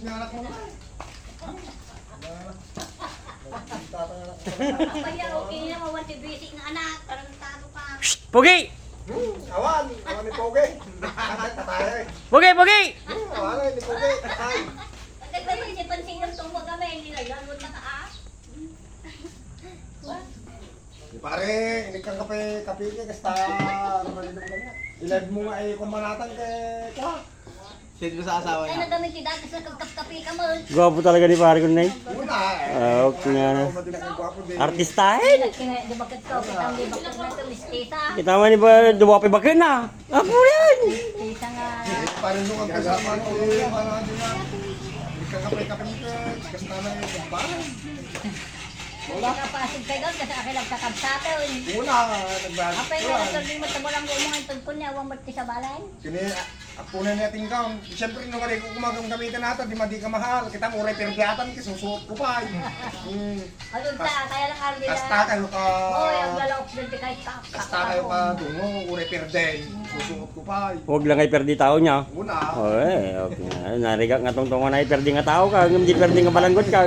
niya anak mo na. Kaya okay na mawati basic na anak. Tarantado ka. Pogi! Awan ni Pogi. Tatay. Pogi, Pogi! Awan ni Pogi. Tatay. Kasi ba yung sipansin ng tumbo kami, hindi na yan. Huwag na ka. Pare, ini kang kape ke kasta naman ito kanya. Ilad mo nga ay kumanatan kay kwa. Shade mo sa asawa Ay, niya. nagamit si dati sa kagkapi ka mo. Gwapo talaga ni pare ko na yun. Una Okay nga na. Artist. Artistahin! Di ba kito? Kitang di ba kito na ito? Listita. Kita mo ni ba duwapi bakin na? Apo yan! Listita nga. Pare nung ang kasama ko mga din na. Ini kang kape ke kasta na yung pare. Wala ka pa asig kayo kasi akin nagkakabsato. Una nagbalik. Apay na ito din mo tabulang ko mga tungkol niya. Huwag mati sa balay. Kini apo na natin ka. Siyempre nung kare ko kumagang gamitan natin di madi ka mahal. Kita mo reperdiatan ki susuot ko pa. Ayun ta, kaya lang araw nila. Kasta kayo ka. Oy, ang galaw din kahit Kasta kayo ka tungo ure perden. Susuot ko pa. Huwag lang ay perdi tao niya. Una. Okay, okay. Narigat nga tong tungo na ay perdi nga tao ka. Hindi perdi nga balanggot ka.